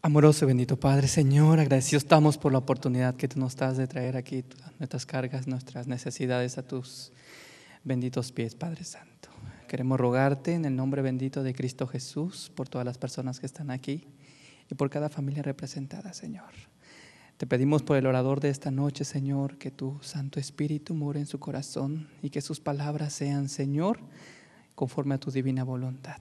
Amoroso y bendito Padre, Señor, agradecidos estamos por la oportunidad que tú nos das de traer aquí nuestras cargas, nuestras necesidades a tus benditos pies, Padre Santo. Queremos rogarte en el nombre bendito de Cristo Jesús por todas las personas que están aquí y por cada familia representada, Señor. Te pedimos por el orador de esta noche, Señor, que tu Santo Espíritu more en su corazón y que sus palabras sean, Señor, conforme a tu divina voluntad.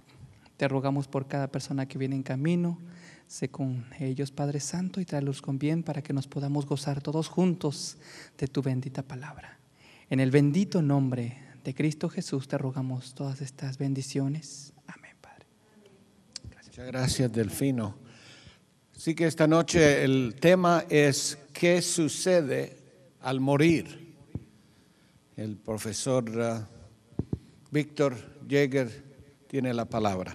Te rogamos por cada persona que viene en camino. Sé con ellos, Padre Santo, y tráelos con bien para que nos podamos gozar todos juntos de tu bendita palabra. En el bendito nombre de Cristo Jesús te rogamos todas estas bendiciones. Amén, Padre. Gracias. Muchas gracias, Delfino. Así que esta noche el tema es ¿qué sucede al morir? El profesor Víctor Jäger tiene la palabra.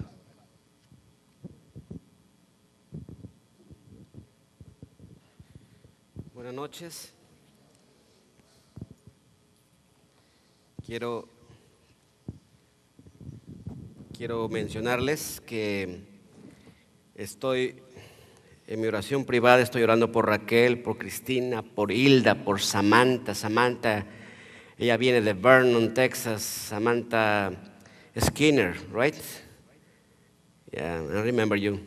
Buenas noches. Quiero mencionarles que estoy en mi oración privada, estoy orando por Raquel, por Cristina, por Hilda, por Samantha. Samantha, ella viene de Vernon, Texas. Samantha Skinner, right? Yeah, I remember you.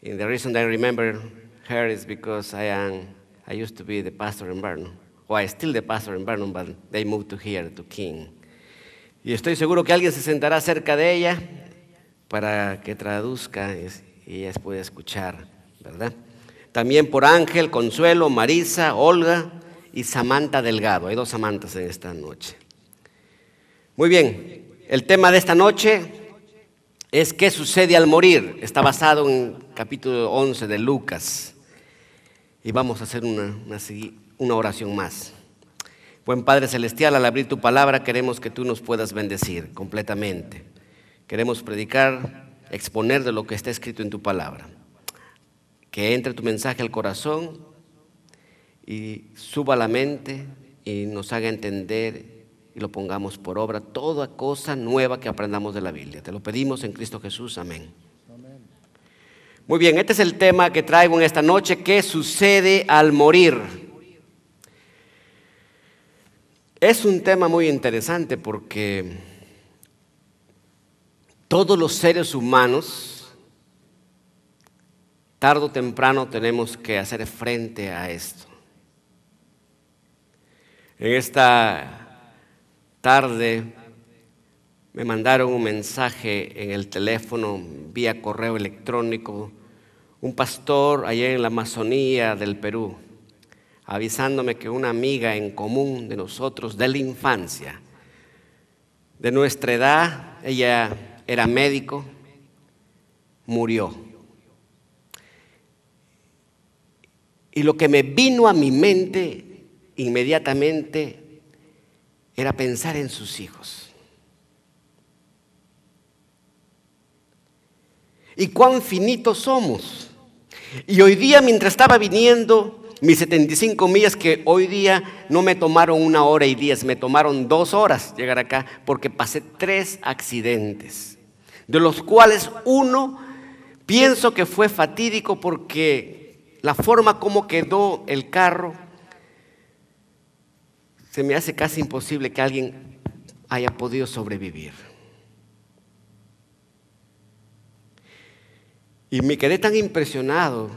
And the reason I remember her is because I used to be the pastor in Vernon. Well, I'm still the pastor in Vernon, but they moved to here, to King. Y estoy seguro que alguien se sentará cerca de ella para que traduzca y ella pueda escuchar, ¿verdad? También por Ángel, Consuelo, Marisa, Olga y Samantha Delgado. Hay 2 Samantas en esta noche. Muy bien, el tema de esta noche es ¿qué sucede al morir? Está basado en capítulo 11 de Lucas. Y vamos a hacer una oración más. Buen Padre Celestial, al abrir tu palabra queremos que tú nos puedas bendecir completamente. Queremos predicar, exponer de lo que está escrito en tu palabra. Que entre tu mensaje al corazón y suba a la mente y nos haga entender y lo pongamos por obra toda cosa nueva que aprendamos de la Biblia. Te lo pedimos en Cristo Jesús. Amén. Muy bien, este es el tema que traigo en esta noche. ¿Qué sucede al morir? Es un tema muy interesante porque todos los seres humanos, tarde o temprano, tenemos que hacer frente a esto. En esta tarde me mandaron un mensaje en el teléfono vía correo electrónico, un pastor allá en la Amazonía del Perú, avisándome que una amiga en común de nosotros de la infancia, de nuestra edad, ella era médico, murió. Y lo que me vino a mi mente inmediatamente era pensar en sus hijos. Y cuán finitos somos. Y hoy día, mientras estaba viniendo mis 75 millas, que hoy día no me tomaron 1 hora y 10, me tomaron 2 horas llegar acá, porque pasé 3 accidentes, de los cuales uno pienso que fue fatídico porque la forma como quedó el carro, se me hace casi imposible que alguien haya podido sobrevivir. Y me quedé tan impresionado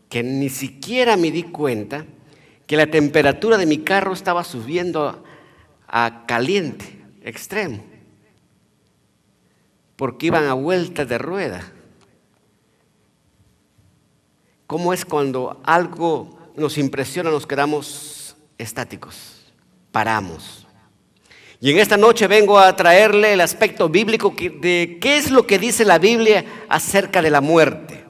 que ni siquiera me di cuenta que la temperatura de mi carro estaba subiendo a caliente, extremo, porque iban a vuelta de rueda. ¿Cómo es cuando algo nos impresiona, nos quedamos estáticos, paramos? Y en esta noche vengo a traerle el aspecto bíblico de qué es lo que dice la Biblia acerca de la muerte.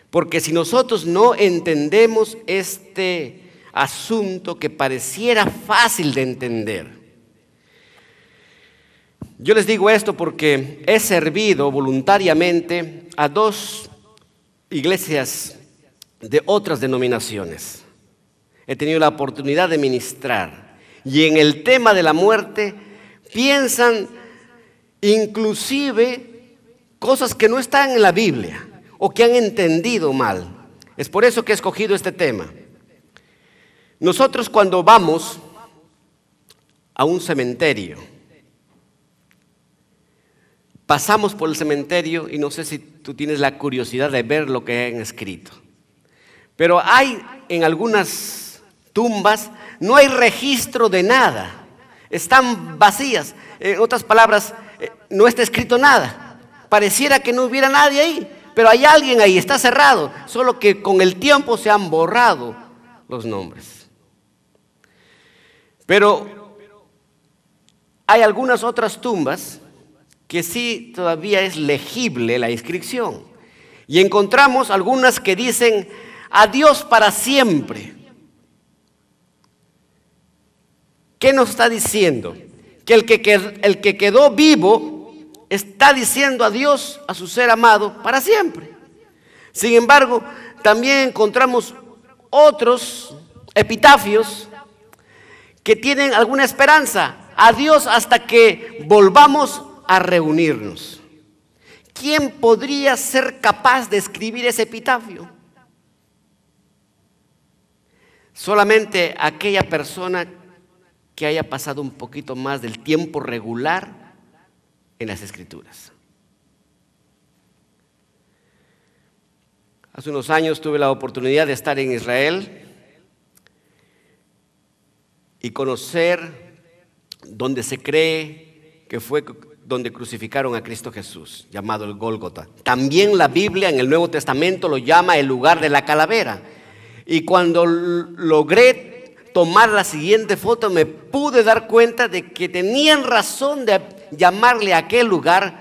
Porque si nosotros no entendemos este asunto que pareciera fácil de entender. Yo les digo esto porque he servido voluntariamente a 2 iglesias de otras denominaciones. He tenido la oportunidad de ministrar. Y en el tema de la muerte piensan inclusive cosas que no están en la Biblia. o que han entendido mal. Es por eso que he escogido este tema. Nosotros cuando vamos a un cementerio, pasamos por el cementerio y no sé si tú tienes la curiosidad de ver lo que han escrito. Pero hay en algunas tumbas, no hay registro de nada. Están vacías. En otras palabras, no está escrito nada. Pareciera que no hubiera nadie ahí, pero hay alguien ahí, está cerrado. Solo que con el tiempo se han borrado los nombres. Pero hay algunas otras tumbas que sí todavía es legible la inscripción. Y encontramos algunas que dicen adiós para siempre. ¿Qué nos está diciendo? Que el que quedó vivo está diciendo adiós a su ser amado para siempre. Sin embargo, también encontramos otros epitafios que tienen alguna esperanza. Adiós hasta que volvamos a reunirnos. ¿Quién podría ser capaz de escribir ese epitafio? Solamente aquella persona que haya pasado un poquito más del tiempo regular en las Escrituras. Hace unos años tuve la oportunidad de estar en Israel y conocer donde se cree que fue donde crucificaron a Cristo Jesús, llamado el Gólgota. También la Biblia en el Nuevo Testamento lo llama el lugar de la calavera. Y cuando logré tomar la siguiente foto, me pude dar cuenta de que tenían razón de llamarle a aquel lugar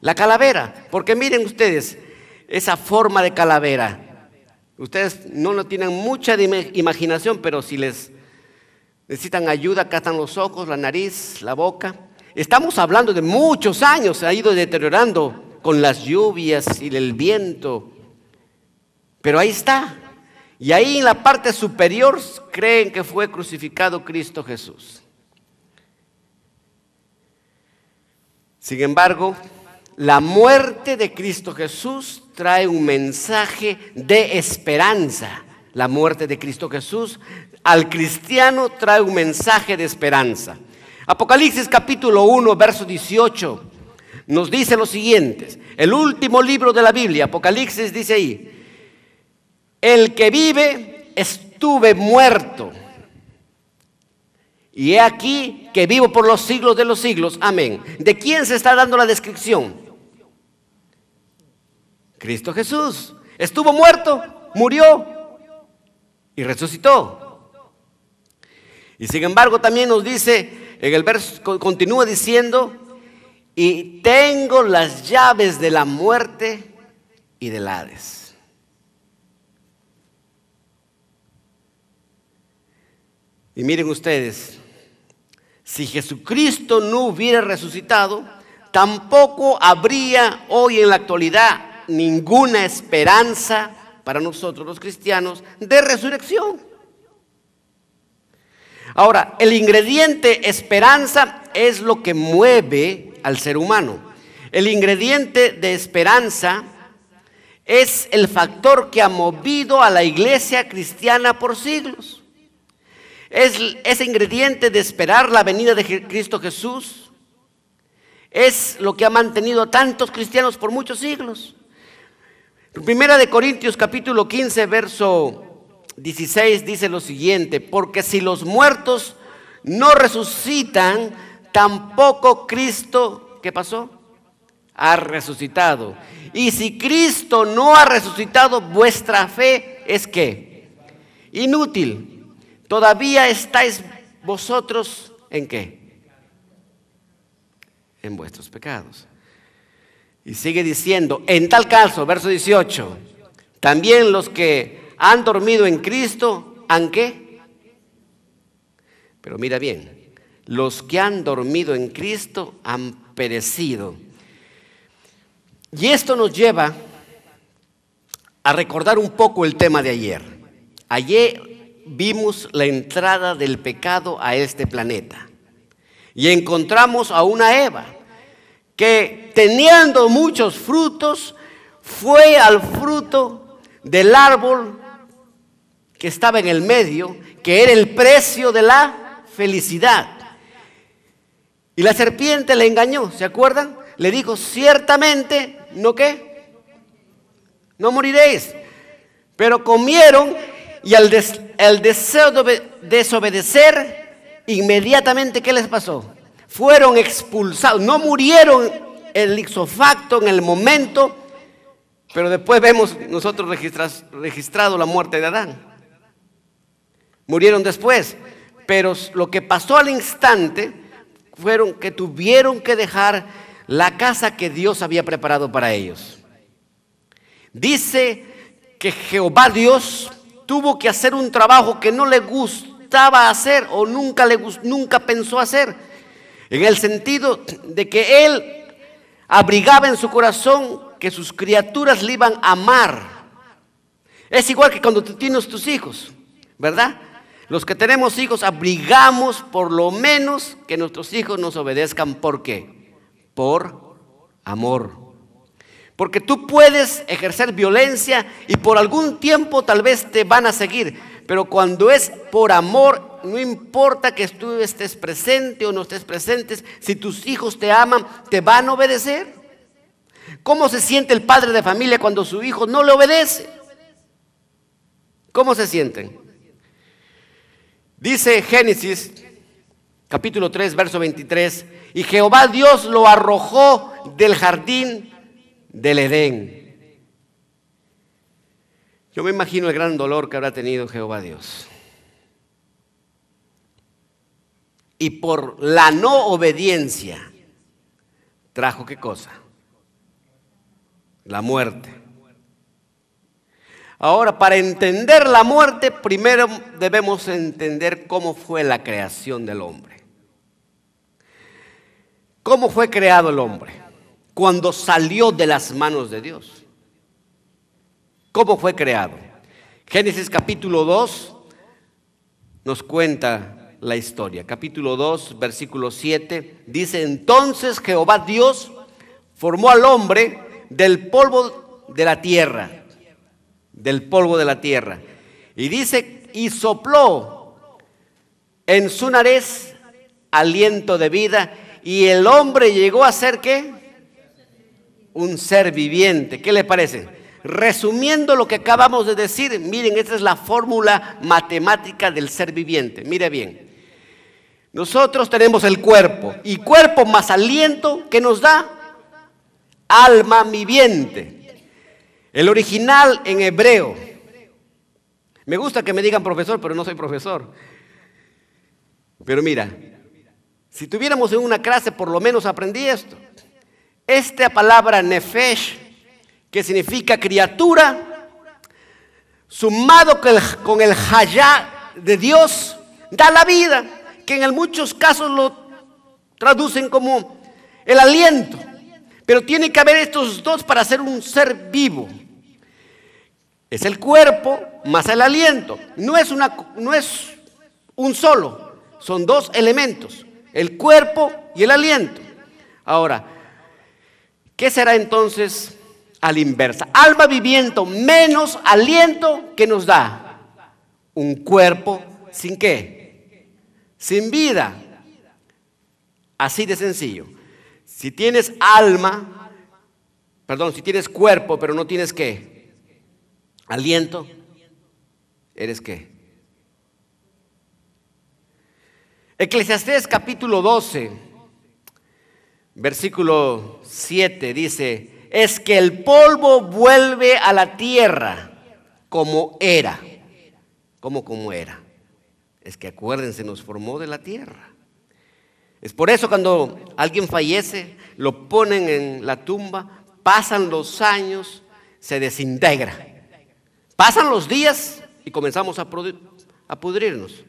la calavera. Porque miren ustedes, esa forma de calavera. Ustedes no tienen mucha imaginación, pero si les necesitan ayuda, acá están los ojos, la nariz, la boca. Estamos hablando de muchos años, se ha ido deteriorando con las lluvias y el viento. Pero ahí está. Y ahí en la parte superior creen que fue crucificado Cristo Jesús. Sin embargo, la muerte de Cristo Jesús trae un mensaje de esperanza. La muerte de Cristo Jesús al cristiano trae un mensaje de esperanza. Apocalipsis capítulo 1, verso 18 nos dice lo siguiente. El último libro de la Biblia, Apocalipsis, dice ahí: el que vive, estuve muerto, y he aquí que vivo por los siglos de los siglos. Amén. ¿De quién se está dando la descripción? Cristo Jesús. Estuvo muerto, murió y resucitó. Y sin embargo también nos dice, en el verso continúa diciendo: y tengo las llaves de la muerte y del Hades. Y miren ustedes, si Jesucristo no hubiera resucitado, tampoco habría hoy en la actualidad ninguna esperanza para nosotros los cristianos de resurrección. Ahora, el ingrediente esperanza es lo que mueve al ser humano. El ingrediente de esperanza es el factor que ha movido a la iglesia cristiana por siglos. Es ese ingrediente de esperar la venida de Cristo Jesús. Es lo que ha mantenido a tantos cristianos por muchos siglos. Primera de Corintios capítulo 15, verso 16 dice lo siguiente: porque si los muertos no resucitan, tampoco Cristo, ¿qué pasó? Ha resucitado. Y si Cristo no ha resucitado, vuestra fe es ¿qué? Inútil. Todavía estáis vosotros ¿en qué? En vuestros pecados. Y sigue diciendo: en tal caso, verso 18, también los que han dormido en Cristo, ¿han qué? Pero mira bien, los que han dormido en Cristo han perecido. Y esto nos lleva a recordar un poco el tema de ayer. Ayer vimos la entrada del pecado a este planeta y encontramos a una Eva que, teniendo muchos frutos, fue al fruto del árbol que estaba en el medio, que era el precio de la felicidad. Y la serpiente le engañó, ¿se acuerdan? Le dijo, ciertamente, ¿no qué? No moriréis. Pero comieron y el deseo de desobedecer, inmediatamente, ¿qué les pasó? Fueron expulsados, no murieron el ipso facto en el momento, pero después vemos nosotros registrado la muerte de Adán. Murieron después, pero lo que pasó al instante fueron que tuvieron que dejar la casa que Dios había preparado para ellos. Dice que Jehová Dios tuvo que hacer un trabajo que no le gustaba hacer o nunca pensó hacer, en el sentido de que Él abrigaba en su corazón que sus criaturas le iban a amar. Es igual que cuando tú tienes tus hijos, ¿verdad? Los que tenemos hijos abrigamos por lo menos que nuestros hijos nos obedezcan. ¿Por qué? Por amor. Porque tú puedes ejercer violencia y por algún tiempo tal vez te van a seguir. Pero cuando es por amor, no importa que tú estés presente o no estés presente, si tus hijos te aman, te van a obedecer. ¿Cómo se siente el padre de familia cuando su hijo no le obedece? ¿Cómo se sienten? Dice Génesis, capítulo 3, verso 23, y Jehová Dios lo arrojó del jardín del Edén. Yo me imagino el gran dolor que habrá tenido Jehová Dios. Y por la no obediencia, trajo ¿qué cosa? La muerte. Ahora, para entender la muerte, primero debemos entender cómo fue la creación del hombre. ¿Cómo fue creado el hombre? Cuando salió de las manos de Dios. ¿Cómo fue creado? Génesis capítulo 2 nos cuenta la historia. Capítulo 2, versículo 7, dice, entonces Jehová Dios formó al hombre del polvo de la tierra. Del polvo de la tierra. Y dice, y sopló en su nariz aliento de vida, y el hombre llegó a ser ¿qué? Un ser viviente. ¿Qué le parece? Resumiendo lo que acabamos de decir, miren, esta es la fórmula matemática del ser viviente. Mire bien, nosotros tenemos el cuerpo, y cuerpo más aliento, ¿qué nos da? Alma viviente. El original en hebreo. Me gusta que me digan profesor, pero no soy profesor. Pero mira, si tuviéramos en una clase, por lo menos aprendí esto. Esta palabra nefesh, que significa criatura, sumado con el hayá de Dios, da la vida, que en muchos casos lo traducen como el aliento. Pero tiene que haber estos dos para ser un ser vivo. Es el cuerpo más el aliento. No es un solo, son dos elementos, el cuerpo y el aliento. Ahora, ¿qué será entonces a la inversa? Alma viviente menos aliento, ¿qué nos da? Un cuerpo sin ¿qué? Sin vida. Así de sencillo. Si tienes si tienes cuerpo, pero no tienes ¿qué? Aliento, ¿eres qué? Eclesiastés capítulo 12, versículo 7 dice, es que el polvo vuelve a la tierra como era. ¿Cómo era? Es que acuérdense, nos formó de la tierra. Es por eso cuando alguien fallece, lo ponen en la tumba, pasan los años, se desintegra. Pasan los días y comenzamos a pudrirnos.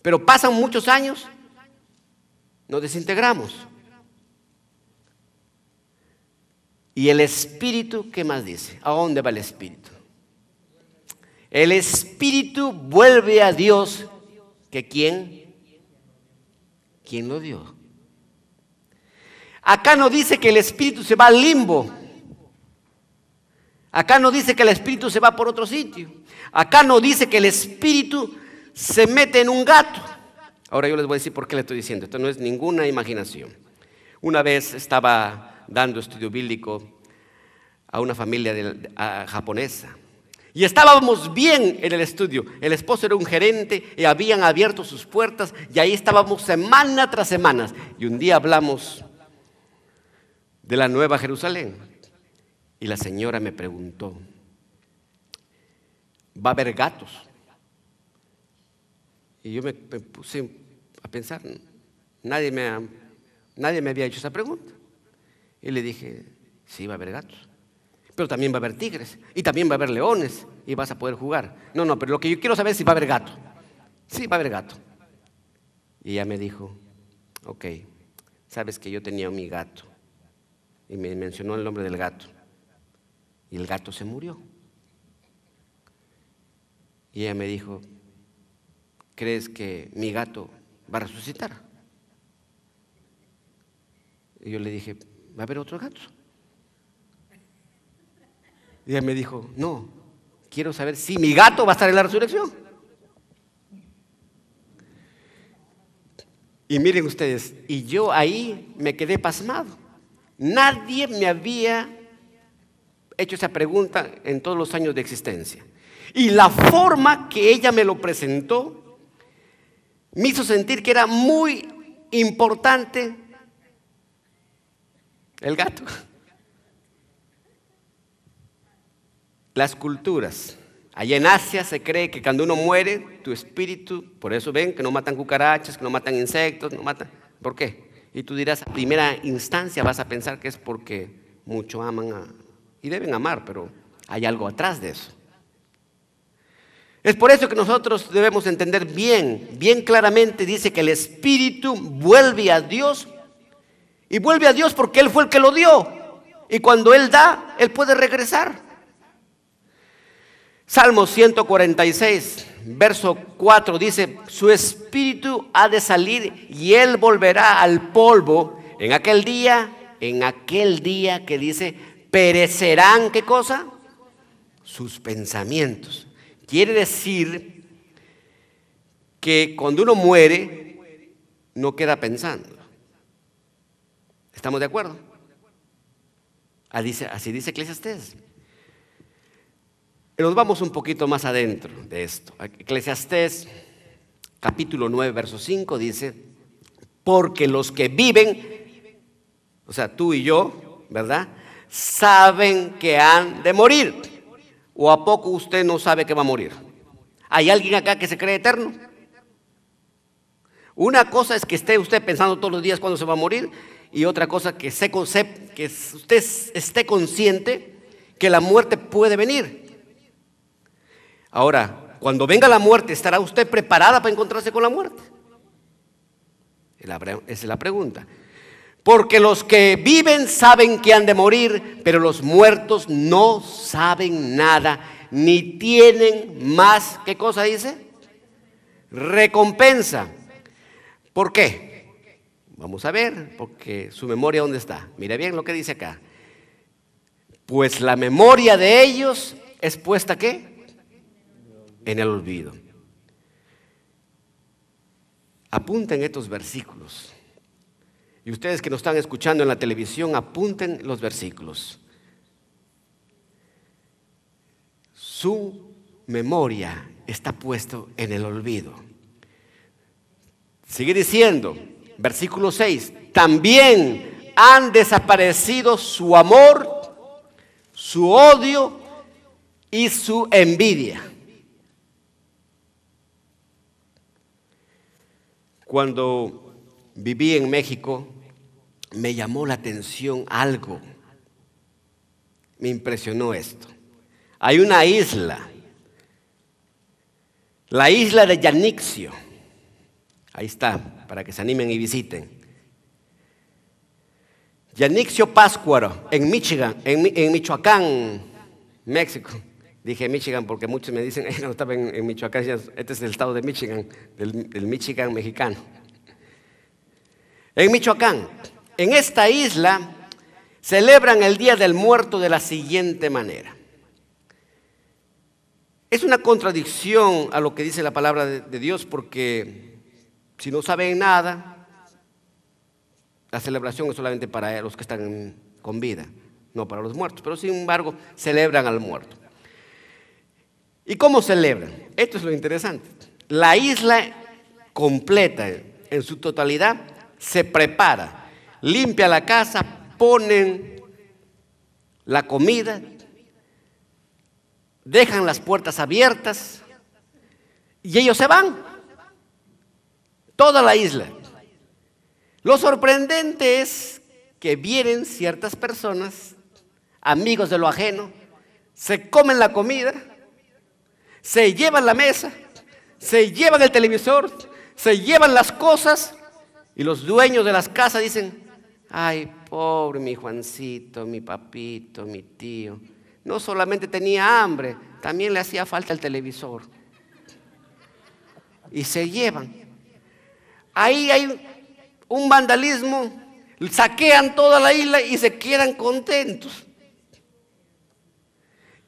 Pero pasan muchos años, nos desintegramos. Y el espíritu, ¿qué más dice? ¿A dónde va el espíritu? El espíritu vuelve a Dios, que ¿quién lo dio? Acá no dice que el espíritu se va al limbo. Acá no dice que el espíritu se va por otro sitio. Acá no dice que el espíritu se mete en un gato. Ahora yo les voy a decir por qué le estoy diciendo. Esto no es ninguna imaginación. Una vez estaba dando estudio bíblico a una familia japonesa. Y estábamos bien en el estudio. El esposo era un gerente y habían abierto sus puertas y ahí estábamos semana tras semana. Y un día hablamos de la Nueva Jerusalén y la señora me preguntó, ¿va a haber gatos? Y yo me puse a pensar, nadie me había hecho esa pregunta. Y le dije, sí, va a haber gatos. Pero también va a haber tigres y también va a haber leones y vas a poder jugar. No, pero lo que yo quiero saber es si va a haber gato. Sí, va a haber gato. Y ella me dijo, ok, sabes que yo tenía mi gato. Y me mencionó el nombre del gato. Y el gato se murió. Y ella me dijo, ¿crees que mi gato va a resucitar? Y yo le dije, ¿va a haber otro gato? Y ella me dijo, no, quiero saber si mi gato va a estar en la resurrección. Y miren ustedes, y yo ahí me quedé pasmado. Nadie me había hecho esa pregunta en todos los años de existencia. Y la forma que ella me lo presentó me hizo sentir que era muy importante el gato. Las culturas. Allá en Asia se cree que cuando uno muere, tu espíritu, por eso ven que no matan cucarachas, que no matan insectos, no matan. ¿Por qué? Y tú dirás, a primera instancia vas a pensar que es porque mucho aman y deben amar, pero hay algo atrás de eso. Es por eso que nosotros debemos entender bien claramente, dice que el espíritu vuelve a Dios y vuelve a Dios porque Él fue el que lo dio. Y cuando Él da, Él puede regresar. Salmo 146, verso 4 dice, su espíritu ha de salir y Él volverá al polvo en aquel día que dice, perecerán, ¿qué cosa? Sus pensamientos. Quiere decir que cuando uno muere, no queda pensando. ¿Estamos de acuerdo? Así dice Eclesiastés. Nos vamos un poquito más adentro de esto. Eclesiastés, capítulo 9, verso 5, dice, porque los que viven, o sea, tú y yo, ¿verdad? Saben que han de morir. ¿O a poco usted no sabe que va a morir? ¿Hay alguien acá que se cree eterno? Una cosa es que esté usted pensando todos los días cuándo se va a morir, y otra cosa que usted esté consciente que la muerte puede venir. Ahora, cuando venga la muerte, ¿estará usted preparada para encontrarse con la muerte? Esa es la pregunta. Porque los que viven saben que han de morir, pero los muertos no saben nada, ni tienen más, ¿qué cosa dice? Recompensa. ¿Por qué? Vamos a ver, porque su memoria, ¿dónde está? Mira bien lo que dice acá. Pues la memoria de ellos es puesta, ¿qué? En el olvido. Apunten estos versículos. Y ustedes que nos están escuchando en la televisión, apunten los versículos. Su memoria está puesto en el olvido. Sigue diciendo, versículo 6, también han desaparecido su amor, su odio y su envidia. Cuando viví en México, me llamó la atención algo. Me impresionó esto. Hay una isla, la isla de Yanixio. Ahí está, para que se animen y visiten. Yanixio Pátzcuaro, en Michigan, en Michoacán, México. Dije Michigan porque muchos me dicen, no estaba en Michoacán, este es el estado de Michigan, del Michigan mexicano. En Michoacán, en esta isla, celebran el Día del Muerto de la siguiente manera. Es una contradicción a lo que dice la palabra de Dios, porque si no saben nada, la celebración es solamente para los que están con vida, no para los muertos, pero sin embargo celebran al muerto. ¿Y cómo celebran? Esto es lo interesante. La isla completa, en su totalidad, se prepara, limpia la casa, ponen la comida, dejan las puertas abiertas y ellos se van. Toda la isla. Lo sorprendente es que vienen ciertas personas, amigos de lo ajeno, se comen la comida, se llevan la mesa, se llevan el televisor, se llevan las cosas y los dueños de las casas dicen: ay, pobre mi Juancito, mi papito, mi tío, no solamente tenía hambre, también le hacía falta el televisor. Y se llevan. Ahí hay un vandalismo, saquean toda la isla y se quedan contentos.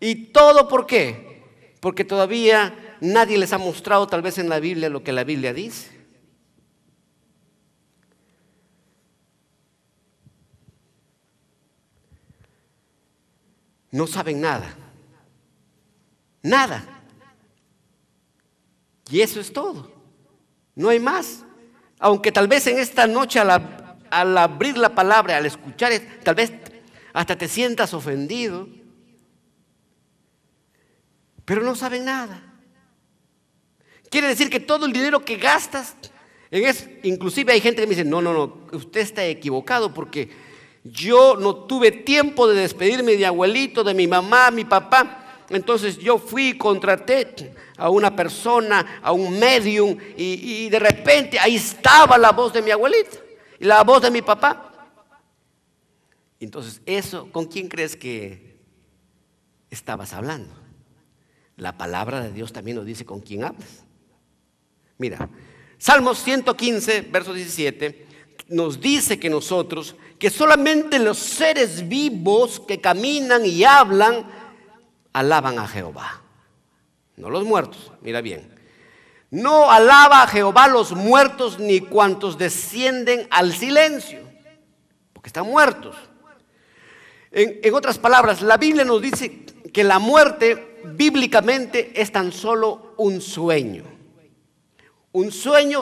¿Y todo por qué? Porque todavía nadie les ha mostrado tal vez en la Biblia lo que la Biblia dice. No saben nada. Nada. Y eso es todo. No hay más. Aunque tal vez en esta noche al abrir la palabra, al escuchar, tal vez hasta te sientas ofendido. Pero no saben nada. Quiere decir que todo el dinero que gastas en eso, inclusive hay gente que me dice: no, usted está equivocado, porque yo no tuve tiempo de despedirme de mi abuelito, de mi mamá, mi papá. Entonces yo fui y contraté a una persona, a un medium, y de repente ahí estaba la voz de mi abuelita y la voz de mi papá. Entonces eso, ¿con quién crees que estabas hablando? La palabra de Dios también nos dice con quién hablas. Mira, Salmos 115, verso 17, nos dice que nosotros, que solamente los seres vivos que caminan y hablan, alaban a Jehová, no los muertos. Mira bien, no alaba a Jehová los muertos ni cuantos descienden al silencio, porque están muertos. En otras palabras, la Biblia nos dice que la muerte bíblicamente es tan solo un sueño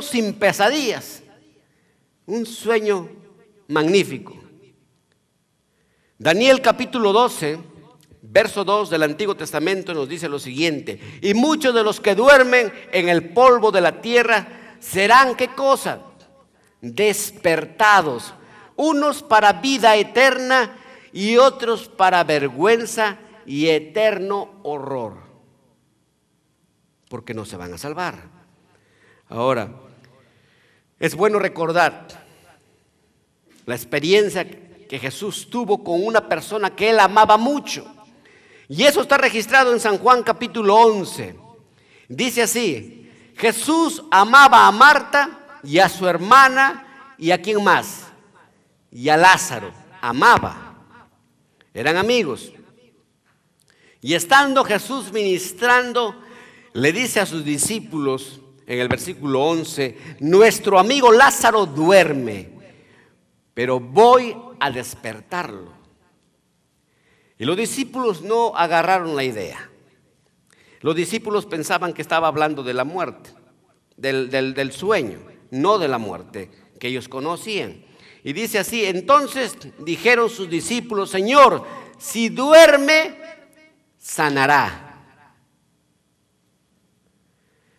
sin pesadillas, un sueño magnífico. Daniel capítulo 12, verso 2 del Antiguo Testamento nos dice lo siguiente: y muchos de los que duermen en el polvo de la tierra serán, ¿qué cosa? Despertados, unos para vida eterna y otros para vergüenza y eterno horror, porque no se van a salvar. Ahora, es bueno recordar la experiencia que Jesús tuvo con una persona que él amaba mucho. Y eso está registrado en San Juan capítulo 11. Dice así: Jesús amaba a Marta y a su hermana y a quién más, y a Lázaro. Amaba. Eran amigos. Y estando Jesús ministrando, le dice a sus discípulos en el versículo 11: nuestro amigo Lázaro duerme, pero voy a despertarlo. Y los discípulos no agarraron la idea. Los discípulos pensaban que estaba hablando de la muerte, del sueño, no de la muerte que ellos conocían. Y dice así: entonces dijeron sus discípulos: Señor, si duerme, sanará.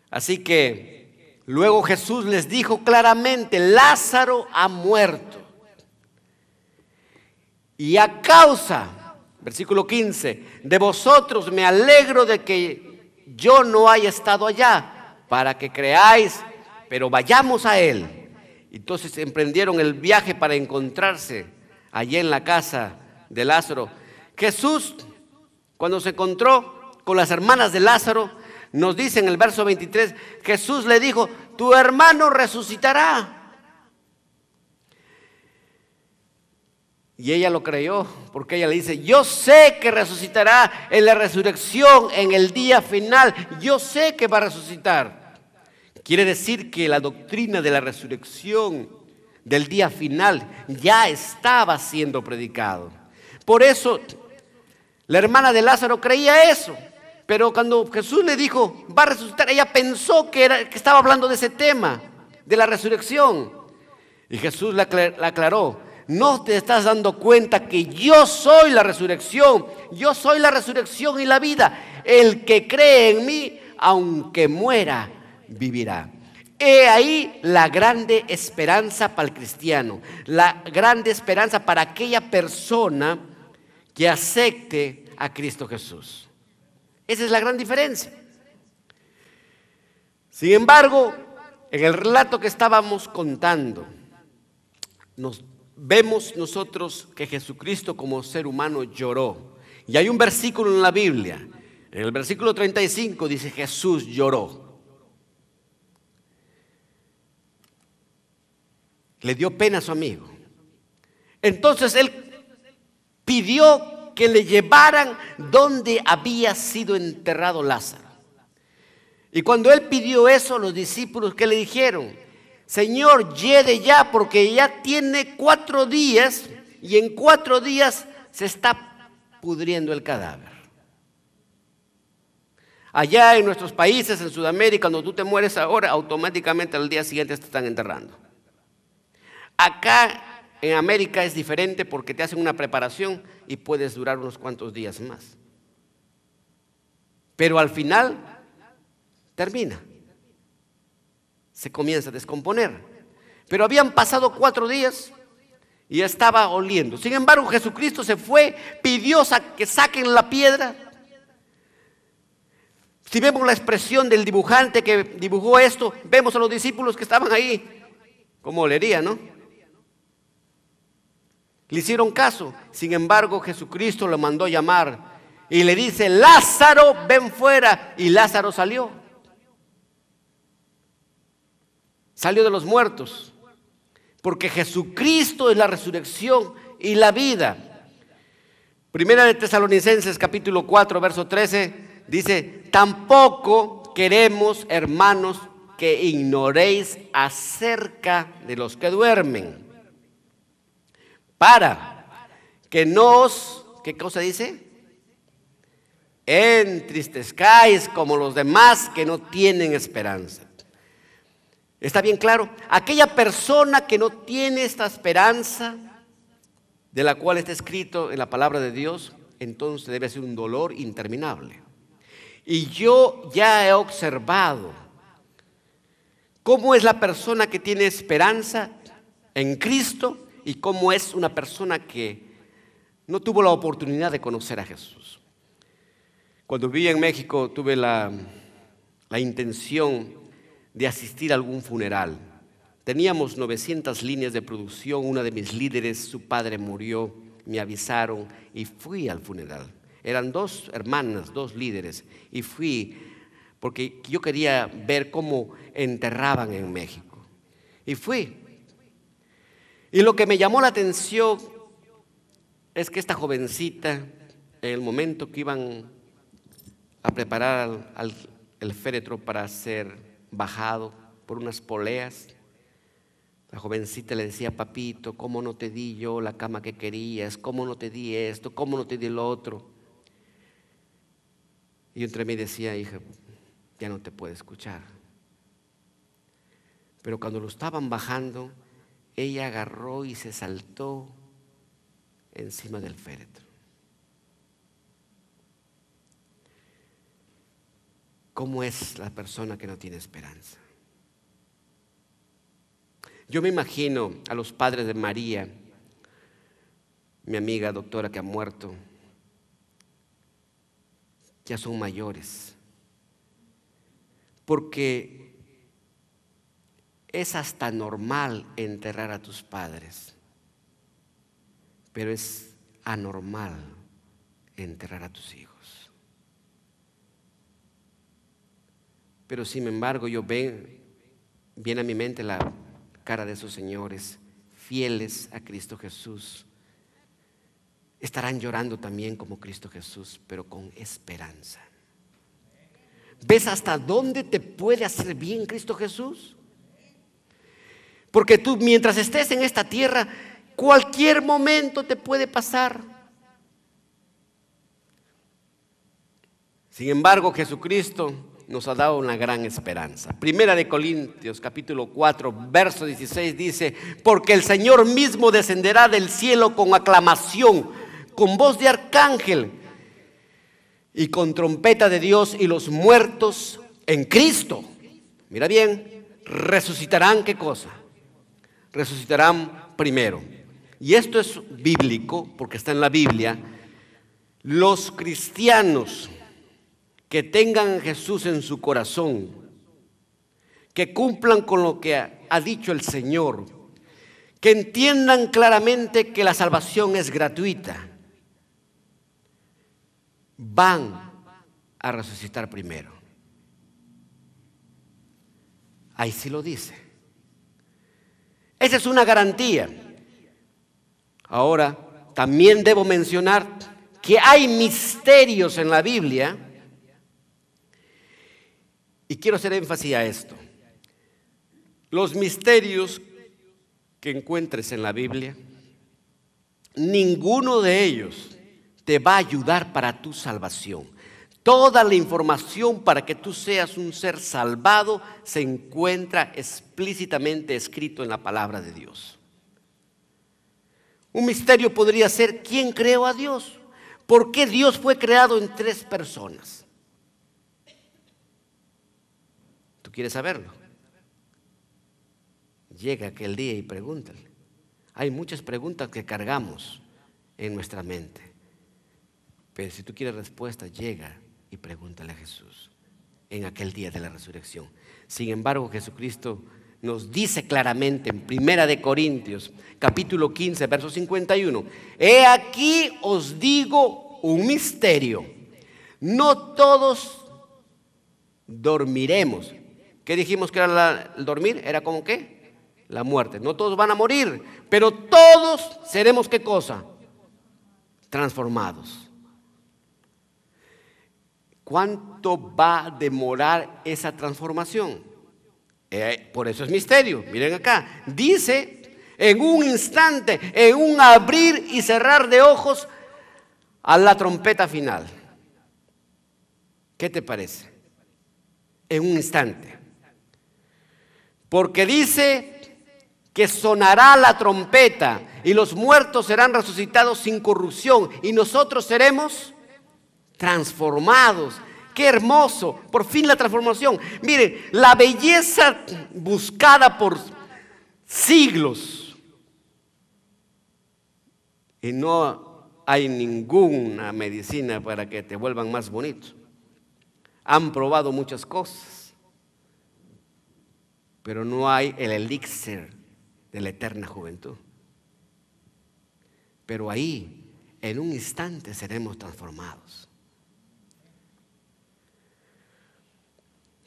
Así que luego Jesús les dijo claramente: Lázaro ha muerto. Y a causa, versículo 15, de vosotros me alegro de que yo no haya estado allá, para que creáis, pero vayamos a él. Entonces emprendieron el viaje para encontrarse allí en la casa de Lázaro. Jesús, cuando se encontró con las hermanas de Lázaro, nos dice en el verso 23, Jesús le dijo: tu hermano resucitará. Y ella lo creyó, porque ella le dice, yo sé que resucitará en la resurrección, en el día final. Yo sé que va a resucitar. Quiere decir que la doctrina de la resurrección del día final ya estaba siendo predicado. Por eso la hermana de Lázaro creía eso. Pero cuando Jesús le dijo, va a resucitar, ella pensó que estaba hablando de ese tema, de la resurrección. Y Jesús le aclaró, no te estás dando cuenta que yo soy la resurrección. Yo soy la resurrección y la vida. El que cree en mí, aunque muera, vivirá. He ahí la grande esperanza para el cristiano. La grande esperanza para aquella persona que acepte a Cristo Jesús. Esa es la gran diferencia. Sin embargo, en el relato que estábamos contando, vemos nosotros que Jesucristo como ser humano lloró. Y hay un versículo en la Biblia, en el versículo 35 dice, Jesús lloró. Le dio pena a su amigo. Entonces él pidió que le llevaran donde había sido enterrado Lázaro. Y cuando él pidió eso, los discípulos, ¿qué le dijeron? Señor, llegue ya, porque ya tiene 4 días y en 4 días se está pudriendo el cadáver. Allá en nuestros países, en Sudamérica, cuando tú te mueres ahora, automáticamente al día siguiente te están enterrando. Acá en América es diferente porque te hacen una preparación y puedes durar unos cuantos días más. Pero al final termina. Se comienza a descomponer. Pero habían pasado 4 días y ya estaba oliendo. Sin embargo, Jesucristo se fue, pidió que saquen la piedra. Si vemos la expresión del dibujante que dibujó esto, vemos a los discípulos que estaban ahí, como olería, ¿no? Le hicieron caso. Sin embargo, Jesucristo lo mandó llamar y le dice, Lázaro, ven fuera. Y Lázaro salió. Salió de los muertos. Porque Jesucristo es la resurrección y la vida. Primera de Tesalonicenses capítulo 4, verso 13, dice, tampoco queremos, hermanos, que ignoréis acerca de los que duermen, para que no os, ¿qué cosa dice? Entristezcáis como los demás que no tienen esperanza. ¿Está bien claro? Aquella persona que no tiene esta esperanza de la cual está escrito en la palabra de Dios, entonces debe ser un dolor interminable. Y yo ya he observado cómo es la persona que tiene esperanza en Cristo y cómo es una persona que no tuvo la oportunidad de conocer a Jesús. Cuando viví en México tuve la intención de asistir a algún funeral. Teníamos 900 líneas de producción, una de mis líderes, su padre murió, me avisaron y fui al funeral. Eran 2 hermanas, 2 líderes, y fui porque yo quería ver cómo enterraban en México. Y fui. Y lo que me llamó la atención es que esta jovencita, en el momento que iban a preparar el féretro para ser bajado por unas poleas, la jovencita le decía, papito, ¿cómo no te di yo la cama que querías? ¿Cómo no te di esto? ¿Cómo no te di lo otro? Y yo entre mí decía, hija, ya no te puedo escuchar. Pero cuando lo estaban bajando, ella agarró y se saltó encima del féretro. ¿Cómo es la persona que no tiene esperanza? Yo me imagino a los padres de María, mi amiga doctora que ha muerto, ya son mayores, porque es hasta normal enterrar a tus padres, pero es anormal enterrar a tus hijos. Pero sin embargo viene a mi mente la cara de esos señores fieles a Cristo Jesús, estarán llorando también como Cristo Jesús, pero con esperanza. ¿Ves hasta dónde te puede hacer bien Cristo Jesús? Porque tú, mientras estés en esta tierra, cualquier momento te puede pasar. Sin embargo, Jesucristo nos ha dado una gran esperanza. Primera de Corintios, capítulo 4, verso 16 dice: porque el Señor mismo descenderá del cielo con aclamación, con voz de arcángel y con trompeta de Dios, y los muertos en Cristo, mira bien, resucitarán. ¿Qué cosa? Resucitarán primero. Y esto es bíblico porque está en la Biblia. Los cristianos que tengan a Jesús en su corazón, que cumplan con lo que ha dicho el Señor, que entiendan claramente que la salvación es gratuita, van a resucitar primero. Ahí sí lo dice. Esa es una garantía. Ahora, también debo mencionar que hay misterios en la Biblia, y quiero hacer énfasis a esto. Los misterios que encuentres en la Biblia, ninguno de ellos te va a ayudar para tu salvación. Toda la información para que tú seas un ser salvado se encuentra explícitamente escrito en la palabra de Dios. Un misterio podría ser: ¿quién creó a Dios? ¿Por qué Dios fue creado en 3 personas? ¿Tú quieres saberlo? Llega aquel día y pregúntale. Hay muchas preguntas que cargamos en nuestra mente. Pero si tú quieres respuesta, llega y pregúntale a Jesús en aquel día de la resurrección. Sin embargo, Jesucristo nos dice claramente en Primera de Corintios, capítulo 15, verso 51: he aquí os digo un misterio, no todos dormiremos. ¿Qué dijimos que era el dormir? Era como ¿qué? La muerte. No todos van a morir, pero todos seremos ¿qué cosa? Transformados. ¿Cuánto va a demorar esa transformación? Por eso es misterio. Miren acá, dice: en un instante, en un abrir y cerrar de ojos, a la trompeta final. ¿Qué te parece? En un instante. Porque dice que sonará la trompeta y los muertos serán resucitados sin corrupción y nosotros seremos transformados. ¡Qué hermoso! Por fin la transformación. Miren, la belleza buscada por siglos. Y no hay ninguna medicina para que te vuelvan más bonitos. Han probado muchas cosas, pero no hay el elixir de la eterna juventud. Pero ahí, en un instante, seremos transformados.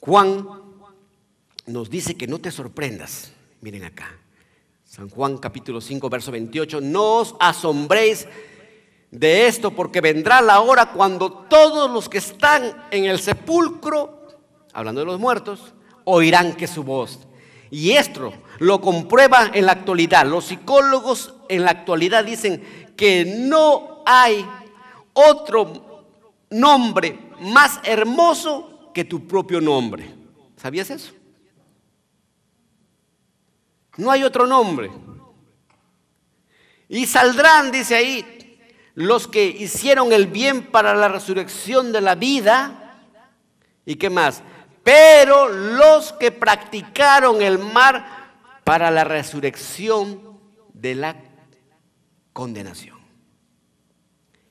Juan nos dice que no te sorprendas. Miren acá, San Juan capítulo 5, verso 28. No os asombréis de esto, porque vendrá la hora cuando todos los que están en el sepulcro, hablando de los muertos, oirán que su voz. Y esto lo comprueba en la actualidad. Los psicólogos en la actualidad dicen que no hay otro nombre más hermoso que tu propio nombre. ¿Sabías eso? No hay otro nombre. Y saldrán, dice ahí, los que hicieron el bien para la resurrección de la vida. ¿Y qué más? Pero los que practicaron el mal para la resurrección de la condenación.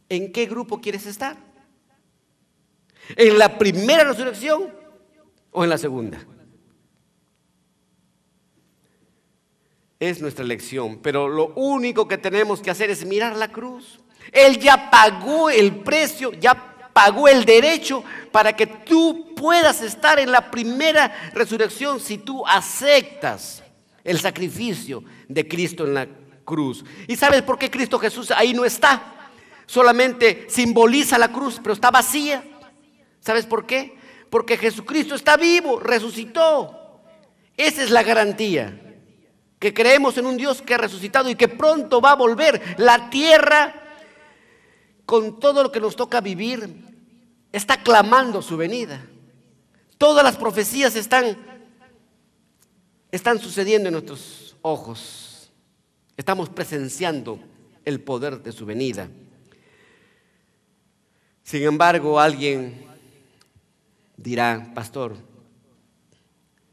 ¿En qué grupo quieres estar? ¿En la primera resurrección o en la segunda? Es nuestra elección, pero lo único que tenemos que hacer es mirar la cruz. Él ya pagó el precio, ya pagó el derecho para que tú puedas estar en la primera resurrección si tú aceptas el sacrificio de Cristo en la cruz. ¿Y sabes por qué Cristo Jesús ahí no está? solamente simboliza la cruz, pero está vacía. ¿Sabes por qué? Porque Jesucristo está vivo, resucitó. Esa es la garantía, que creemos en un Dios que ha resucitado y que pronto va a volver. La tierra, con todo lo que nos toca vivir, está clamando su venida. Todas las profecías están sucediendo en nuestros ojos. Estamos presenciando el poder de su venida. Sin embargo, alguien dirá: pastor,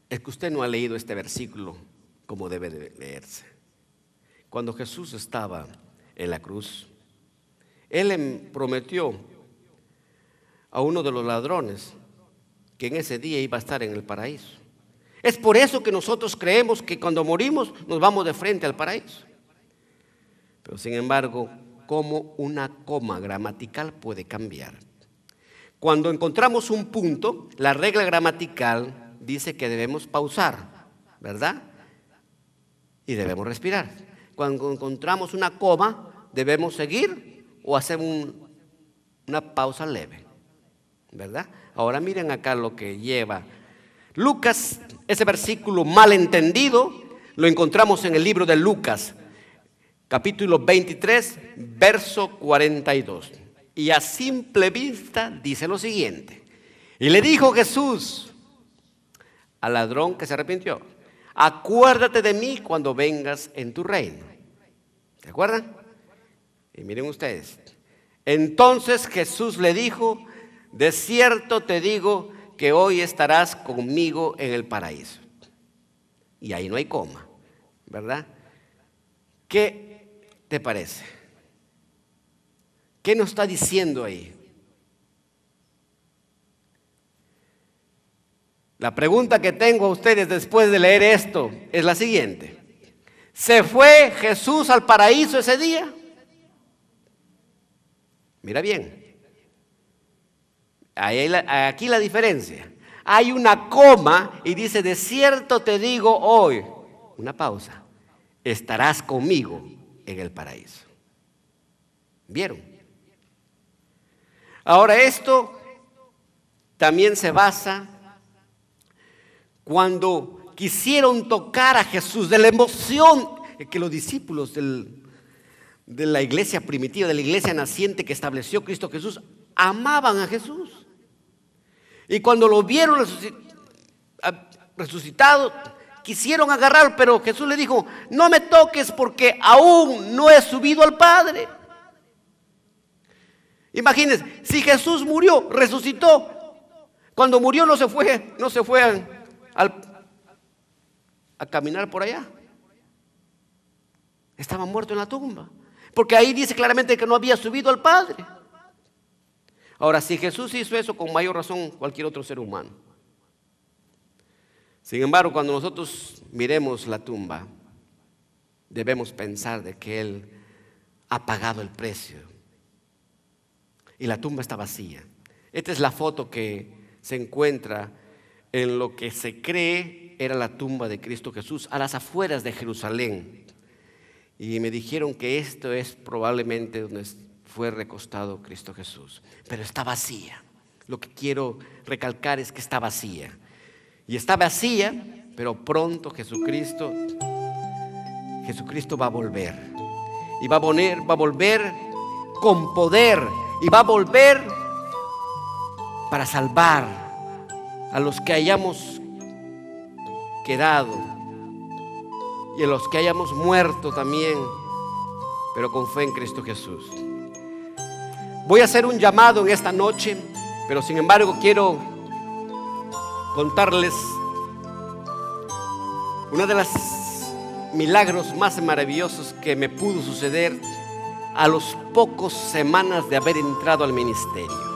es que usted no ha leído este versículo como debe de leerse. Cuando Jesús estaba en la cruz, Él prometió a uno de los ladrones que en ese día iba a estar en el paraíso. Es por eso que nosotros creemos que cuando morimos nos vamos de frente al paraíso. Pero sin embargo, ¿cómo una coma gramatical puede cambiar? Cuando encontramos un punto, la regla gramatical dice que debemos pausar, ¿verdad? Y debemos respirar. Cuando encontramos una coma, debemos seguir o hacer una pausa leve, ¿verdad? Ahora miren acá lo que lleva Lucas. Ese versículo mal entendido lo encontramos en el libro de Lucas, capítulo 23, verso 42. Y a simple vista dice lo siguiente: y le dijo Jesús al ladrón que se arrepintió: acuérdate de mí cuando vengas en tu reino. ¿Se acuerdan? Y miren ustedes, entonces Jesús le dijo: de cierto te digo que hoy estarás conmigo en el paraíso. Y ahí no hay coma, ¿verdad? ¿Qué te parece? ¿Qué nos está diciendo ahí? La pregunta que tengo a ustedes después de leer esto es la siguiente: ¿se fue Jesús al paraíso ese día? Mira bien, aquí la diferencia. Hay una coma y dice: de cierto te digo hoy, una pausa, estarás conmigo en el paraíso. ¿Vieron? Ahora, esto también se basa cuando quisieron tocar a Jesús, de la emoción que los discípulos de la iglesia primitiva, de la iglesia naciente que estableció Cristo Jesús, amaban a Jesús. Y cuando lo vieron resucitado, quisieron agarrarlo, pero Jesús le dijo: no me toques porque aún no he subido al Padre. Imagínense, si Jesús murió, resucitó, cuando murió no se fue a caminar por allá. Estaba muerto en la tumba, porque ahí dice claramente que no había subido al Padre. Ahora, si Jesús hizo eso, con mayor razón cualquier otro ser humano. Sin embargo, cuando nosotros miremos la tumba, debemos pensar de que Él ha pagado el precio y la tumba está vacía. Esta es la foto que se encuentra en lo que se cree era la tumba de Cristo Jesús, a las afueras de Jerusalén. Y me dijeron que esto es probablemente donde fue recostado Cristo Jesús, pero está vacía. Lo que quiero recalcar es que está vacía. Y está vacía, pero pronto Jesucristo va a volver. Y va a volver con poder. Y va a volver para salvar a los que hayamos quedado y a los que hayamos muerto también, pero con fe en Cristo Jesús. Voy a hacer un llamado en esta noche, pero sin embargo quiero contarles uno de los milagros más maravillosos que me pudo suceder a los pocos semanas de haber entrado al ministerio.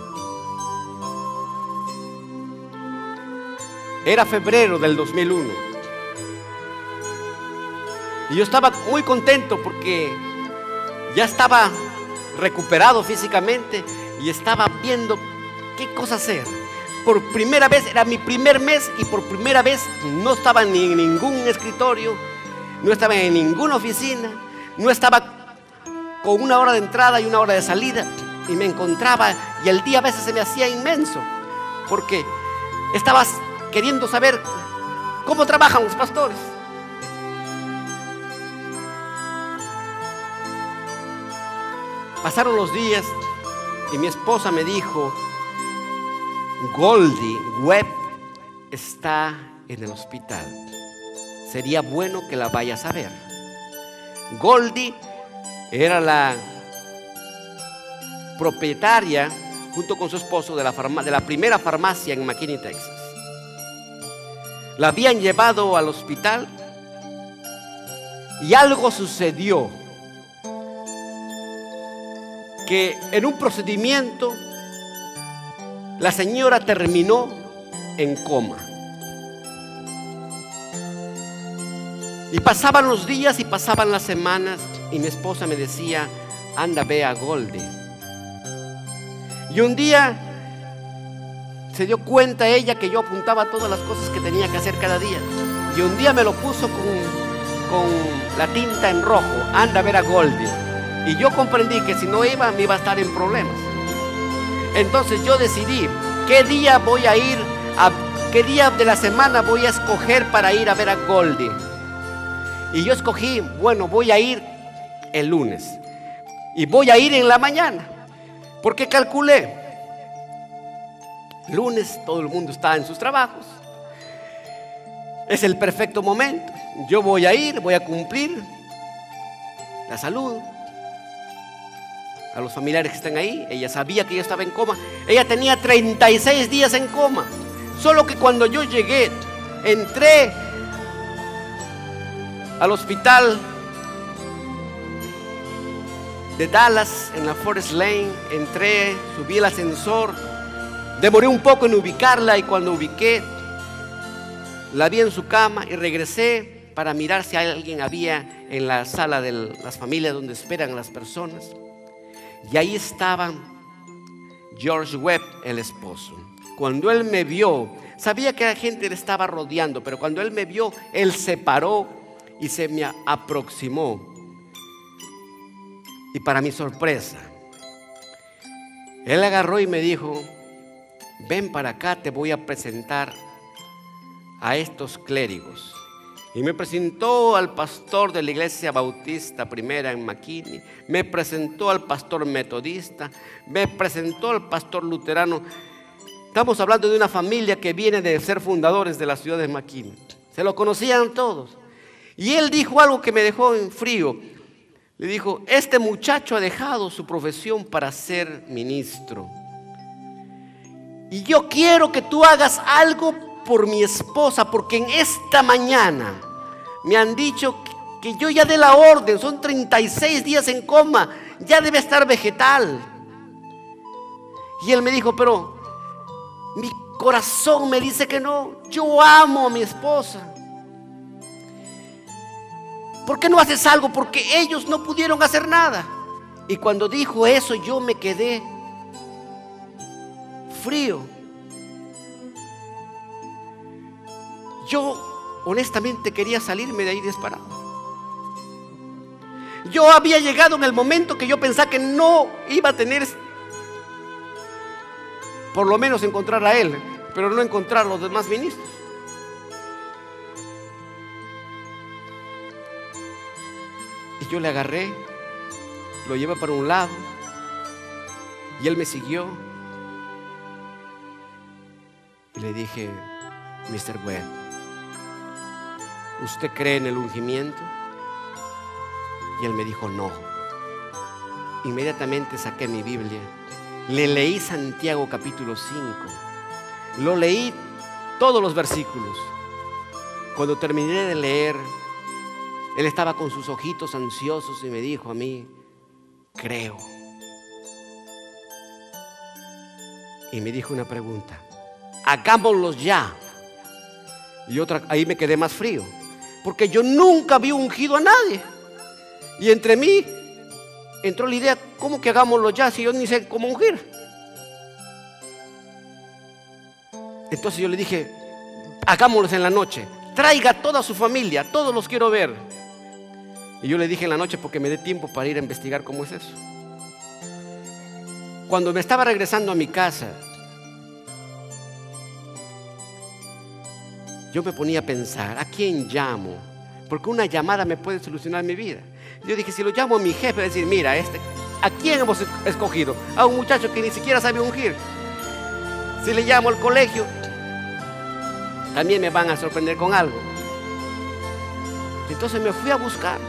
Era febrero del 2001 y yo estaba muy contento porque ya estaba recuperado físicamente y estaba viendo qué cosa hacer. Por primera vez, era mi primer mes, y por primera vez no estaba ni en ningún escritorio, no estaba en ninguna oficina, no estaba con una hora de entrada y una hora de salida, y me encontraba, y el día a veces se me hacía inmenso, porque estabas queriendo saber cómo trabajan los pastores. Pasaron los días y mi esposa me dijo: Goldie Webb está en el hospital, sería bueno que la vayas a ver. Goldie era la propietaria, junto con su esposo, de la primera farmacia en McKinney, Texas. La habían llevado al hospital y algo sucedió, que en un procedimiento la señora terminó en coma. Y pasaban los días y pasaban las semanas, y mi esposa me decía: anda, ve a Goldie. Y un día se dio cuenta ella que yo apuntaba todas las cosas que tenía que hacer cada día, y un día me lo puso con la tinta en rojo: anda a ver a Goldie. Y yo comprendí que si no iba, me iba a estar en problemas. Entonces yo decidí qué día voy a ir, qué día de la semana voy a escoger para ir a ver a Goldie. Y yo escogí, bueno, voy a ir el lunes y voy a ir en la mañana, porque calculé, lunes todo el mundo está en sus trabajos, es el perfecto momento. Yo voy a ir, voy a cumplir, la saludo a los familiares que están ahí. Ella sabía que yo estaba en coma. Ella tenía 36 días en coma. Solo que cuando yo llegué, entré al hospital de Dallas, en la Forest Lane, entré, subí el ascensor, demoré un poco en ubicarla, y cuando ubiqué, la vi en su cama y regresé para mirar si alguien había en la sala de las familias donde esperan a las personas. Y ahí estaba George Webb, el esposo. Cuando él me vio, sabía que la gente le estaba rodeando, pero cuando él me vio, él se paró y se me aproximó. Y para mi sorpresa, él agarró y me dijo: ven para acá, te voy a presentar a estos clérigos. Y me presentó al pastor de la iglesia bautista primera en McKinney, me presentó al pastor metodista, me presentó al pastor luterano. Estamos hablando de una familia que viene de ser fundadores de la ciudad de McKinney. Se lo conocían todos. Y él dijo algo que me dejó en frío. Le dijo: este muchacho ha dejado su profesión para ser ministro, y yo quiero que tú hagas algo por mi esposa, porque en esta mañana me han dicho que yo ya dé la orden, son 36 días en coma, ya debe estar vegetal. Y él me dijo: pero mi corazón me dice que no, yo amo a mi esposa. ¿Por qué no haces algo? Porque ellos no pudieron hacer nada. Y cuando dijo eso, yo me quedé frío. Yo honestamente quería salirme de ahí disparado. Yo había llegado en el momento que yo pensaba que no iba a tener, por lo menos encontrar a él, pero no encontrar a los demás ministros. Y yo le agarré, lo llevé para un lado, y él me siguió. Y le dije: Mr. Webb, ¿usted cree en el ungimiento? Y él me dijo: no. Inmediatamente saqué mi Biblia, le leí Santiago capítulo 5, lo leí todos los versículos. Cuando terminé de leer, él estaba con sus ojitos ansiosos y me dijo a mí: creo. Y me dijo una pregunta: hagámoslos ya. Y otra, ahí me quedé más frío, porque yo nunca había ungido a nadie. Y entre mí entró la idea: ¿cómo que hagámoslo ya si yo ni sé cómo ungir? Entonces yo le dije: hagámoslos en la noche, traiga a toda su familia, todos los quiero ver. Y yo le dije en la noche porque me dé tiempo para ir a investigar cómo es eso. Cuando me estaba regresando a mi casa, yo me ponía a pensar, ¿a quién llamo? Porque una llamada me puede solucionar mi vida. Yo dije, si lo llamo a mi jefe, va a decir, mira, ¿a quién hemos escogido? A un muchacho que ni siquiera sabe ungir. Si le llamo al colegio, también me van a sorprender con algo. Entonces me fui a buscar.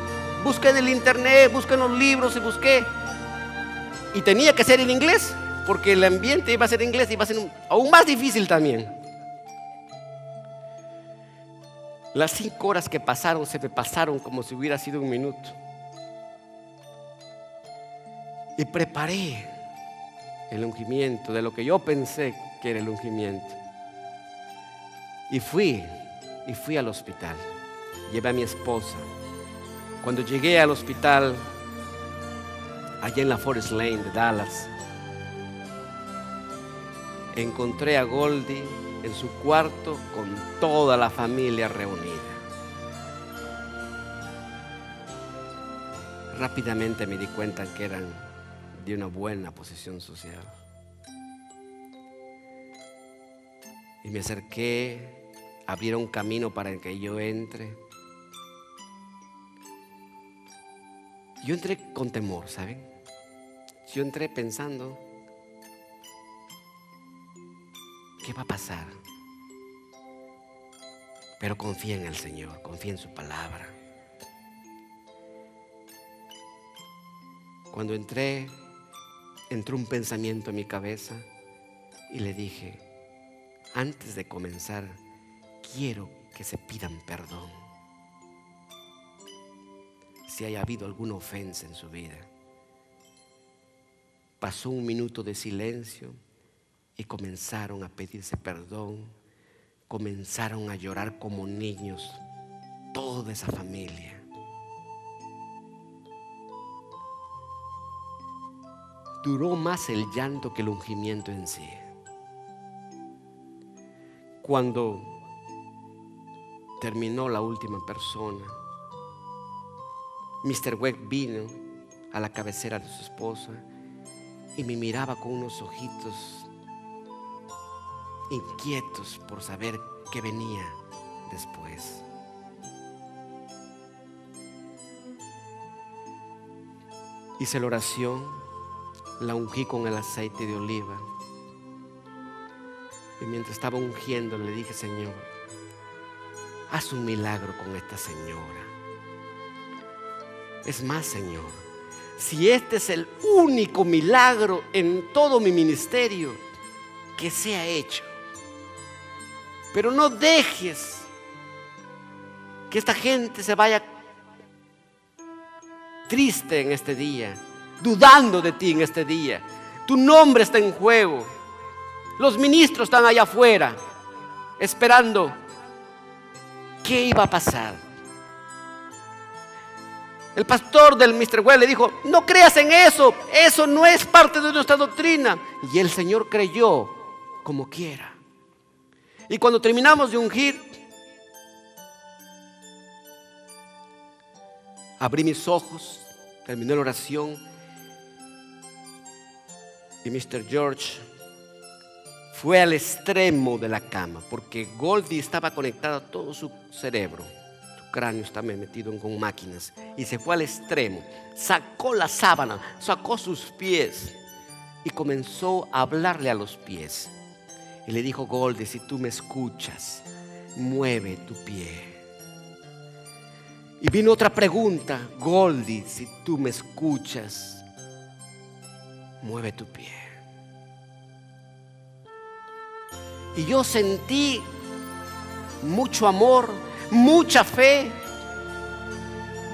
Busqué en el internet, busqué en los libros y busqué. Y tenía que ser en inglés, porque el ambiente iba a ser en inglés y iba a ser aún más difícil también. Las 5 horas que pasaron se me pasaron como si hubiera sido un minuto. Y preparé el ungimiento de lo que yo pensé que era el ungimiento. Y fui al hospital. Llevé a mi esposa. Cuando llegué al hospital, allá en la Forest Lane de Dallas, encontré a Goldie en su cuarto con toda la familia reunida. Rápidamente me di cuenta que eran de una buena posición social. Y me acerqué, abrieron camino para que yo entre. Yo entré con temor, ¿saben? Yo entré pensando, ¿qué va a pasar? Pero confía en el Señor, confía en su palabra. Cuando entró un pensamiento en mi cabeza y le dije, antes de comenzar, quiero que se pidan perdón si haya habido alguna ofensa en su vida. Pasó un minuto de silencio y comenzaron a pedirse perdón, comenzaron a llorar como niños, toda esa familia. Duró más el llanto que el ungimiento en sí. Cuando terminó la última persona, Mr. Webb vino a la cabecera de su esposa y me miraba con unos ojitos inquietos por saber qué venía después. Hice la oración, la ungí con el aceite de oliva y mientras estaba ungiendo le dije, Señor, haz un milagro con esta señora. Es más, Señor, si este es el único milagro en todo mi ministerio, que sea hecho. Pero no dejes que esta gente se vaya triste en este día, dudando de ti en este día. Tu nombre está en juego. Los ministros están allá afuera esperando qué iba a pasar. El pastor del Mr. Well le dijo, no creas en eso, eso no es parte de nuestra doctrina. Y el Señor creyó como quiera. Y cuando terminamos de ungir, abrí mis ojos, terminé la oración y Mr. George fue al extremo de la cama porque Goldie estaba conectado a todo su cerebro. Cráneo está metido con máquinas y se fue al extremo, sacó la sábana, sacó sus pies y comenzó a hablarle a los pies y le dijo, Goldie, si tú me escuchas, mueve tu pie. Y vino otra pregunta, Goldie, si tú me escuchas, mueve tu pie. Y yo sentí mucho amor, mucha fe.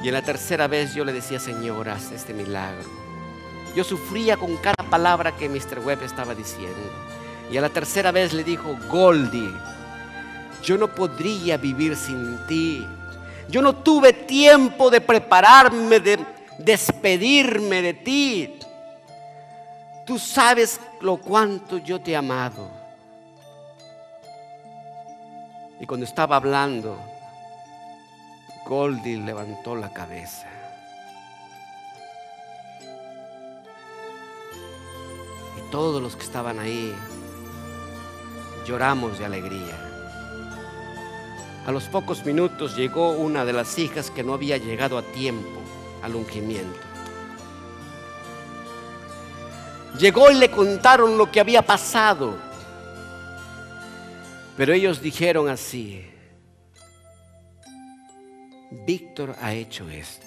Y en la tercera vez yo le decía, Señor, haz este milagro. Yo sufría con cada palabra que Mr. Webb estaba diciendo. Y a la tercera vez le dijo, Goldie, yo no podría vivir sin ti. Yo no tuve tiempo de prepararme, de despedirme de ti. Tú sabes lo cuánto yo te he amado. Y cuando estaba hablando, Goldie levantó la cabeza todos los que estaban ahí lloramos de alegría. A los pocos minutos llegó una de las hijas que no había llegado a tiempo al ungimiento. Llegó y le contaron lo que había pasado. Pero ellos dijeron así: Víctor ha hecho esto.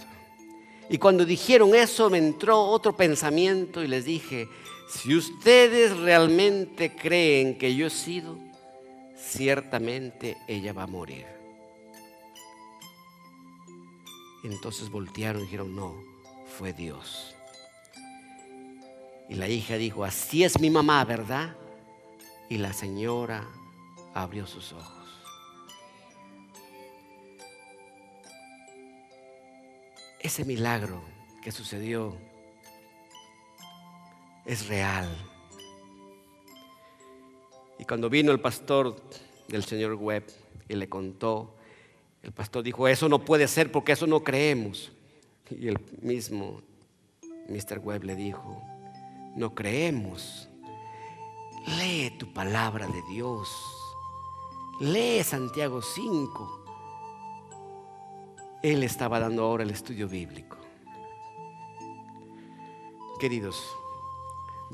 Y cuando dijeron eso me entró otro pensamiento y les dije: si ustedes realmente creen que yo he sido, ciertamente ella va a morir. Entonces voltearon y dijeron: no, fue Dios. Y la hija dijo: así es mi mamá, ¿verdad? Y la señora abrió sus ojos. Ese milagro que sucedió es real. Y cuando vino el pastor del señor Webb y le contó, el pastor dijo: eso no puede ser porque eso no creemos. Y el mismo Mr. Webb le dijo: no creemos. Lee tu palabra de Dios. Lee Santiago 5. Él estaba dando ahora el estudio bíblico. Queridos,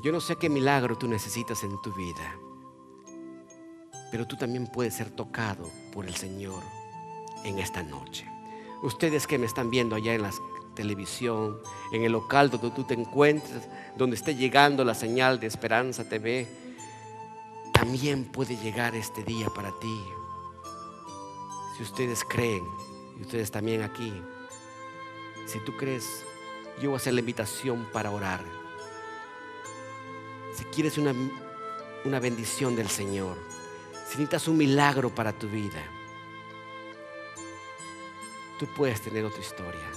yo no sé qué milagro tú necesitas en tu vida, pero tú también puedes ser tocado por el Señor en esta noche. Ustedes que me están viendo allá en la televisión, en el local donde tú te encuentres, donde esté llegando la señal de Esperanza TV, también puede llegar este día para ti. Si ustedes creen, y ustedes también aquí, si tú crees, yo voy a hacer la invitación para orar. Si quieres una bendición del Señor, si necesitas un milagro para tu vida, tú puedes tener otra historia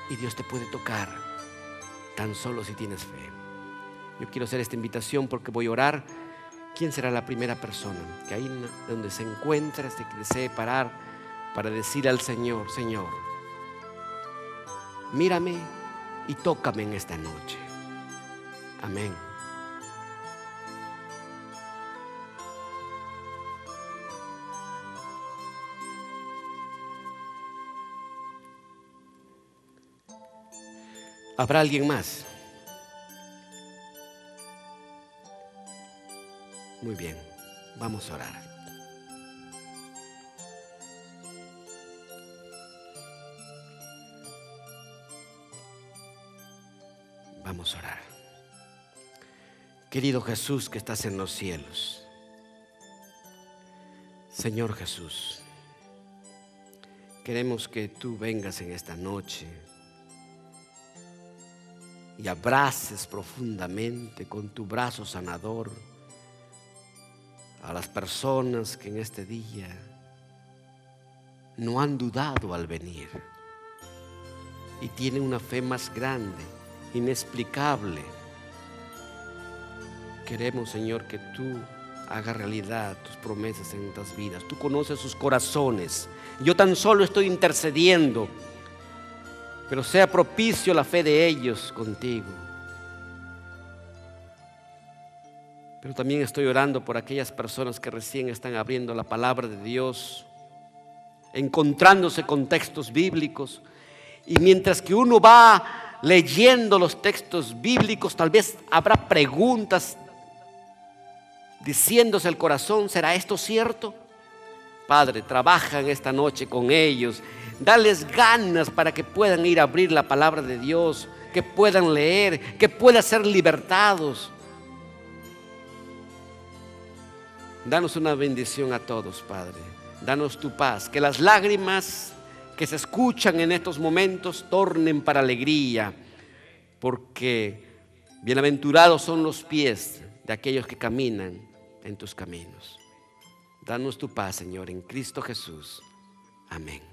y Dios te puede tocar tan solo si tienes fe. Yo quiero hacer esta invitación porque voy a orar. ¿Quién será la primera persona que ahí donde se encuentra, que desee parar para decir al Señor: Señor, mírame y tócame en esta noche? Amén. ¿Habrá alguien más? Muy bien, vamos a orar. Vamos a orar. Querido Jesús que estás en los cielos, Señor Jesús, queremos que tú vengas en esta noche y abraces profundamente con tu brazo sanador a las personas que en este día no han dudado al venir y tienen una fe más grande, inexplicable. Queremos, Señor, que tú hagas realidad tus promesas en nuestras vidas. Tú conoces sus corazones. Yo tan solo estoy intercediendo, pero sea propicio la fe de ellos contigo. Pero también estoy orando por aquellas personas que recién están abriendo la palabra de Dios, encontrándose con textos bíblicos. Y mientras que uno va leyendo los textos bíblicos, tal vez habrá preguntas diciéndose el corazón: ¿será esto cierto? Padre, trabaja en esta noche con ellos. Dales ganas para que puedan ir a abrir la palabra de Dios, que puedan leer, que puedan ser libertados. Danos una bendición a todos, Padre. Danos tu paz. Que las lágrimas que se escuchan en estos momentos tornen para alegría, porque bienaventurados son los pies de aquellos que caminan en tus caminos. Danos tu paz, Señor, en Cristo Jesús. Amén.